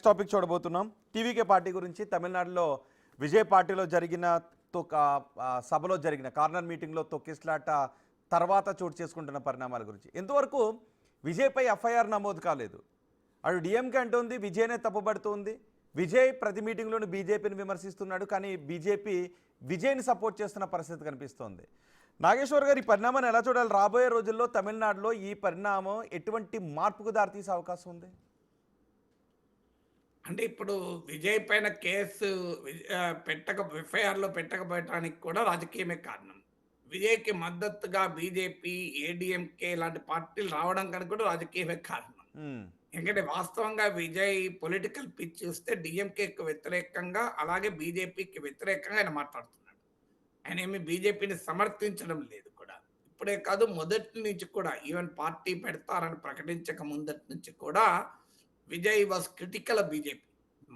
Next topic చూడబోతున్నాం. TVK party గురించి. తమిళనాడులో విజయ్ పార్టీలో జరిగిన సభలో జరిగిన కార్నర్ మీటింగ్లో తొక్కిస్లాట తర్వాత చోటు చేసుకుంటున్న పరిణామాల గురించి. ఎంతవరకు విజయ్పై ఎఫ్ఐఆర్ నమోదు కాలేదు. అటు డిఎంకే అంటోంది విజయ్నే తప్పుపడుతోంది. విజయ్ ప్రతి మీటింగ్లోనూ బీజేపీని విమర్శిస్తున్నాడు, కానీ బీజేపీ విజయ్ని సపోర్ట్ చేస్తున్న పరిస్థితి కనిపిస్తోంది. నాగేశ్వర్ గారు, ఈ పరిణామాన్ని ఎలా చూడాలి? రాబోయే రోజుల్లో తమిళనాడులో ఈ పరిణామం ఎటువంటి మార్పుకు దారితీసే అవకాశం ఉంది? అంటే ఇప్పుడు విజయ్ పైన కేసు ఎఫ్ఐఆర్‌లో పెట్టకపోవటానికి కూడా రాజకీయమే కారణం. విజయ్‌కి మద్దతుగా బీజేపీ, ఏడీఎంకే లాంటి పార్టీలు రావడం కనుక కూడా రాజకీయమే కారణం. ఎందుకంటే వాస్తవంగా విజయ్ పొలిటికల్ పిచ్ చూస్తే డీఎంకేకి వ్యతిరేకంగా, అలాగే బీజేపీకి వ్యతిరేకంగా ఆయన మాట్లాడుతున్నాడు. ఆయన ఏమి బీజేపీని సమర్థించడం లేదు కూడా. ఇప్పుడే కాదు, మొదటి నుంచి కూడా, ఈవెన్ పార్టీ పెడతారని ప్రకటించక ముందటి నుంచి కూడా Vijay was critical of BJP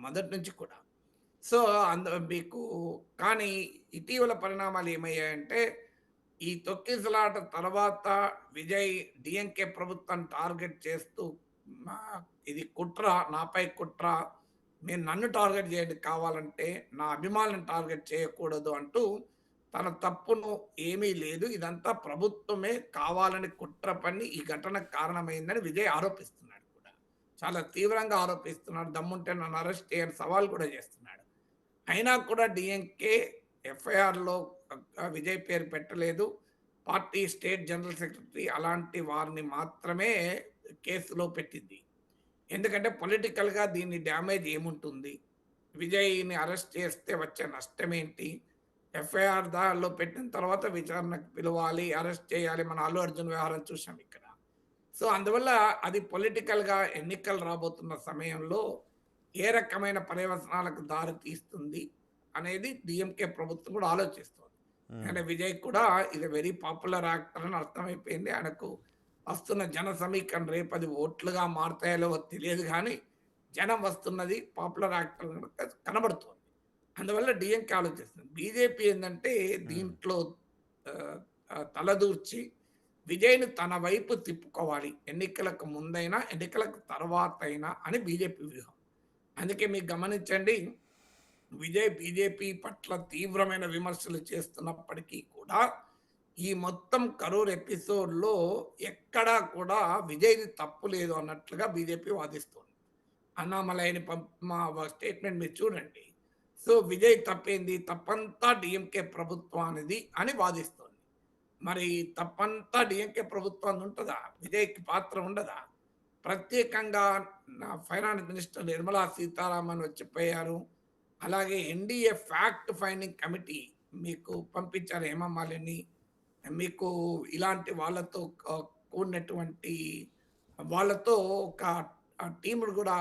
మొదటి నుంచి కూడా. సో మీకు కానీ ఇటీవల పరిణామాలు ఏమయ్యాయంటే, ఈ తొక్కిసలాట తర్వాత విజయ్ డిఎంకే ప్రభుత్వాన్ని టార్గెట్ చేస్తూ ఇది కుట్ర, నాపై కుట్ర, మీరు నన్ను టార్గెట్ చేయండి, కావాలంటే నా అభిమానులను టార్గెట్ చేయకూడదు అంటూ తన తప్పును ఏమీ లేదు, ఇదంతా ప్రభుత్వమే కావాలని కుట్ర పని ఈ ఘటనకు కారణమైందని విజయ్ ఆరోపిస్తున్నాడు. చాలా తీవ్రంగా ఆరోపిస్తున్నాడు. దమ్ముంటే నన్ను అరెస్ట్ చేయని సవాల్ కూడా చేస్తున్నాడు. అయినా కూడా డిఎంకే ఎఫ్ఐఆర్‌లో విజయ్ పేరు పెట్టలేదు. పార్టీ స్టేట్ జనరల్ సెక్రటరీ అలాంటి వారిని మాత్రమే కేసులో పెట్టింది. ఎందుకంటే పొలిటికల్‌గా దీన్ని డ్యామేజ్ ఏముంటుంది? విజయ్‌ని అరెస్ట్ చేస్తే వచ్చే నష్టమేంటి? ఎఫ్ఐఆర్ దానిలో పెట్టిన తర్వాత విచారణకు పిలవాలి, అరెస్ట్ చేయాలి. మన అల్లు అర్జున్ వ్యవహారం చూసాం ఇక్కడ. సో అందువల్ల అది పొలిటికల్‌గా ఎన్నికలు రాబోతున్న సమయంలో ఏ రకమైన పర్యవసనాలకు దారి తీస్తుంది అనేది డిఎంకే ప్రభుత్వం కూడా ఆలోచిస్తుంది. అంటే విజయ్ కూడా ఇది వెరీ పాపులర్ యాక్టర్ అని అర్థమైపోయింది. ఆయనకు వస్తున్న జన సమీకరణ రేపు అది ఓట్లుగా మారుతాయో తెలియదు, కానీ జనం వస్తున్నది పాపులర్ యాక్టర్ కనబడుతుంది. అందువల్ల డిఎంకే ఆలోచిస్తుంది. బీజేపీ ఏంటంటే దీంట్లో తలదూర్చి విజయ్‌ని తన వైపు తిప్పుకోవాలి, ఎన్నికలకు ముందైనా ఎన్నికలకు తర్వాత అయినా అని బీజేపీ వ్యూహం. అందుకే మీరు గమనించండి, విజయ్ బీజేపీ పట్ల తీవ్రమైన విమర్శలు చేస్తున్నప్పటికీ కూడా ఈ మొత్తం కరూర్ ఎపిసోడ్‌లో ఎక్కడా కూడా విజయ్‌ది తప్పు లేదు అన్నట్లుగా బీజేపీ వాదిస్తోంది. అన్నామలైని స్టేట్మెంట్ మీరు చూడండి. సో విజయ్ తప్పేంది? తప్పంతా డిఎంకే ప్రభుత్వానిది అని వాదిస్తోంది. మరి తప్పంతా డిఎంకే ప్రభుత్వం ఉంటుందా? విజయ్‌కి పాత్ర ఉండదా? ప్రత్యేకంగా ఫైనాన్స్ మినిస్టర్ నిర్మలా సీతారామన్ వచ్చిపోయారు. అలాగే ఎన్డీఏ ఫ్యాక్ట్ ఫైండింగ్ కమిటీ మీకు పంపించారు హేమమాలిని. మీకు ఇలాంటి వాళ్ళతో కూడినటువంటి వాళ్ళతో ఒక టీములు కూడా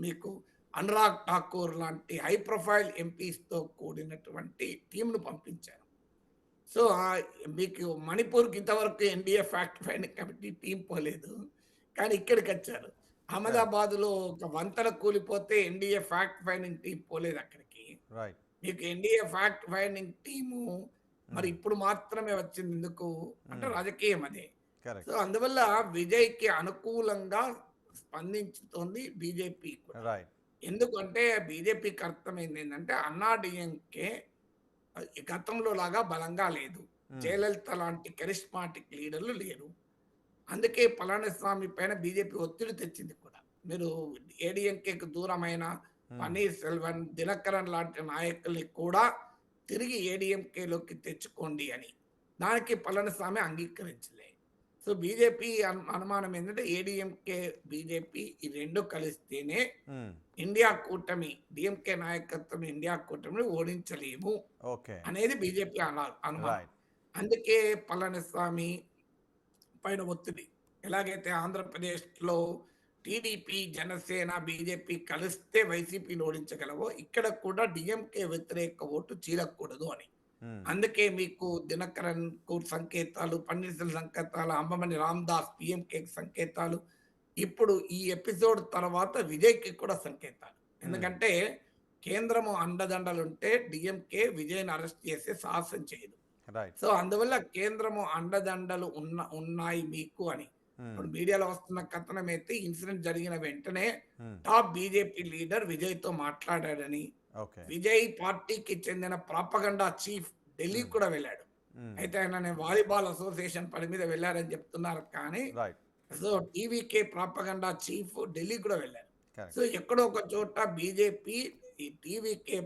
మీకు అనురాగ్ ఠాకూర్ లాంటి హై ప్రొఫైల్ ఎంపీస్‌తో కూడినటువంటి టీంను పంపించారు. సో మీకు మణిపూర్‌కి ఇంతవరకు NDA fact finding committee team పోలేదు, కానీ ఇక్కడికి వచ్చారు. అహ్మదాబాద్‌లో ఒక వంతెన కూలిపోతే ఎన్డీఏ ఫ్యాక్ట్ ఫైండింగ్ టీం పోలేదు అక్కడికి. మీకు ఎన్డీఏ ఫ్యాక్ట్ ఫైండింగ్ టీము మరి ఇప్పుడు మాత్రమే వచ్చింది ఎందుకు అంటే రాజకీయం అదే. సో అందువల్ల విజయ్‌కి అనుకూలంగా స్పందించుతోంది బీజేపీ కూడా. ఎందుకంటే బీజేపీకి అర్థమైంది ఏంటంటే, అన్నా డిఎంకే గతంలో లాగా బలంగా లేదు. జయలలిత లాంటి కరిస్మాటిక్ లీడర్లు లేరు. అందుకే పళనిస్వామి పైన బీజేపీ ఒత్తిడి తెచ్చింది కూడా. మీరు ఏడీఎంకేకు దూరమైన పన్నీర్ సెల్వన్, దినకరన్ లాంటి నాయకుల్ని కూడా తిరిగి ఏడీఎంకేలోకి తెచ్చుకోండి అని. దానికి పళనిస్వామి అంగీకరించలే. సో బీజేపీ అనుమానం ఏంటంటే, ఏడీఎంకే బీజేపీ ఈ రెండు కలిస్తేనే ఇండియా కూటమి, డిఎంకే నాయకత్వం ఇండియా కూటమిని ఓడించలేము అనేది బీజేపీ అనుమానం. అందుకే పళనిస్వామి పైన ఒత్తిడి. ఎలాగైతే ఆంధ్రప్రదేశ్లో టీడీపీ, జనసేన, బీజేపీ కలిస్తే వైసీపీని ఓడించగలవో, ఇక్కడ కూడా డిఎంకే వ్యతిరేక ఓటు చీలకూడదు అని. అందుకే మీకు దినకరన్ కు సంకేతాలు, పన్నీర్సెల్వం సంకేతాలు, అంబమణి రామదాస్ పిఎంకేకి సంకేతాలు, ఇప్పుడు ఈ ఎపిసోడ్ తర్వాత విజయ్‌కి కూడా సంకేతాలు. ఎందుకంటే కేంద్రము అండదండలుంటే డిఎంకే విజయ్‌ని అరెస్ట్ చేసే సాహసం చేయదు. సో అందువల్ల కేంద్రము అండదండలు ఉన్నాయి మీకు అని. ఇప్పుడు మీడియాలో వస్తున్న కథనం అయితే ఇన్సిడెంట్ జరిగిన వెంటనే హ్మ్. టాప్ బీజేపీ లీడర్ విజయ్‌తో మాట్లాడాడని, ఓకే. విజయ్ పార్టీకి చెందిన ప్రాపగండా చీఫ్ ఢిల్లీకి హ్మ్. కూడా వెళ్ళాడు. హ్మ్. అయితే ఆయన నేను వాలీబాల్ అసోసియేషన్ పని మీద వెళ్లారని చెప్తున్నారు కానీ, right. So TVK propaganda chief ఢిల్లీకి కూడా వెళ్లారు. So correct. ఎక్కడో ఒక చోట బీజేపీ ఈ టీవీకే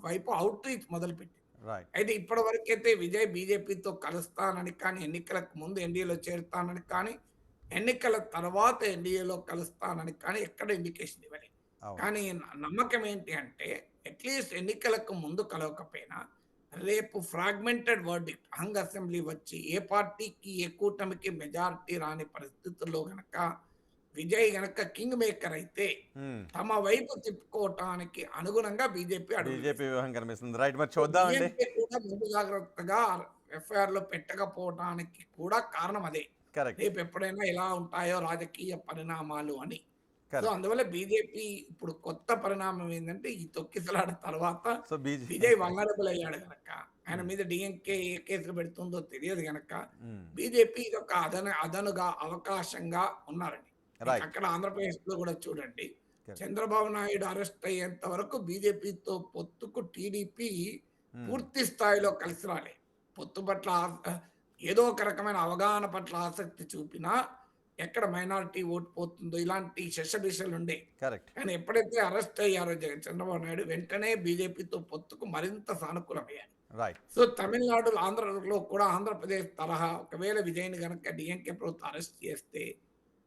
వైపు ఔట్‌రీచ్ మొదలుపెట్టింది. రైట్. అయితే ఇప్పటి వరకైతే విజయ్ బీజేపీతో కలుస్తానని కానీ, ఎన్నికలకు ముందు ఎన్‌డీఏలో చేరుతానని కానీ, ఎన్నికల తర్వాత ఎన్‌డీఏలో కలుస్తానని కానీ ఎక్కడ ఇండికేషన్ ఇవ్వలేదు. అవును. కానీ నమ్మకం ఏంటి అంటే అట్‌లీస్ట్ ఎన్నికలకు ముందు కలవకపోయినా రేపు ఫ్రాగ్మెంటెడ్ వర్డిక్ట్ హంగ్ అసెంబ్లీ వచ్చి ఏ పార్టీకి, ఏ కూటమికి మెజారిటీ రాని పరిస్థితుల్లో గనక విజయ్ గనక కింగ్ మేకర్ అయితే హ్మ్. తమ వైపు తిప్పుకోవటానికి అనుగుణంగా బీజేపీ అడుగులు బీజేపీ వేస్తుంది. వ్యూహం కనిపిస్తుంది. రైట్. మరి చూద్దామండి. డీఎంకే కూడా ముందు జాగ్రత్తగా ఎఫ్ఐఆర్‌లో పెట్టకపోవడానికి కూడా కారణం అదే. కరెక్ట్. రేపు ఎప్పుడైనా ఎలా ఉంటాయో రాజకీయ పరిణామాలు అని. So, correct. అందువల్ల బీజేపీ ఇప్పుడు కొత్త పరిణామం ఏందంటే, ఈ తొక్కిసలాట తర్వాత సో విజయ్ వల్నరబుల్ అయ్యాడు గనక, ఆయన హ్మ్. మీద డీఎంకే ఏ కేసులు పెడుతుందో తెలియదు గనక, హ్మ్. బీజేపీ ఇదొక అదనుగా, అవకాశంగా ఉన్నారండి. రైట్. అక్కడ ఆంధ్రప్రదేశ్‌లో గూడా చూడండి. కరెక్ట్. చంద్రబాబు నాయుడు అరెస్ట్ అయ్యేంత వరకు బీజేపీతో పొత్తుకు టీడీపీ హ్మ్. పూర్తి స్థాయిలో కలిసి రాలే. పొత్తు పట్ల ఏదో ఒక రకమైన అవగాహన పట్ల ఆసక్తి చూపినా, ఎక్కడ మైనారిటీ ఓటు పోతుందో ఇలాంటి శషబిషలుండేవి. కరెక్ట్. కానీ ఎప్పుడైతే అరెస్ట్ అయ్యారో చంద్రబాబు నాయుడు వెంటనే బీజేపీతో పొత్తుకు మరింత సానుకూలమయ్యారు. రైట్. సో, తమిళనాడు, ఆంధ్రలో కూడా ఆంధ్రప్రదేశ్ తరహా ఒకవేళ విజయ్‌ని గనక డీఎంకే ప్రభుత్వం అరెస్ట్ చేస్తే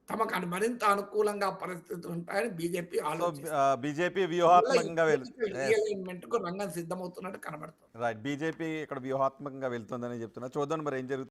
తమకు మరింత అనుకూలంగా పరిస్థితులు ఉంటాయని బీజేపీ సో ఆలోచిస్తుంది. బీజేపీ అందువల్ల ఈ వ్యూహాత్మకంగా పొలిటికల్ యెస్. రీఅలైన్‌మెంట్‌కు రంగం సిద్ధమవుతున్నట్టు కనబడుతుంది. రైట్. బీజేపీ ఇక్కడ వ్యూహాత్మకంగా వెళ్తుందని చెప్తున్నారు. చూద్దాం మరి ఏం జరుగుతుందో.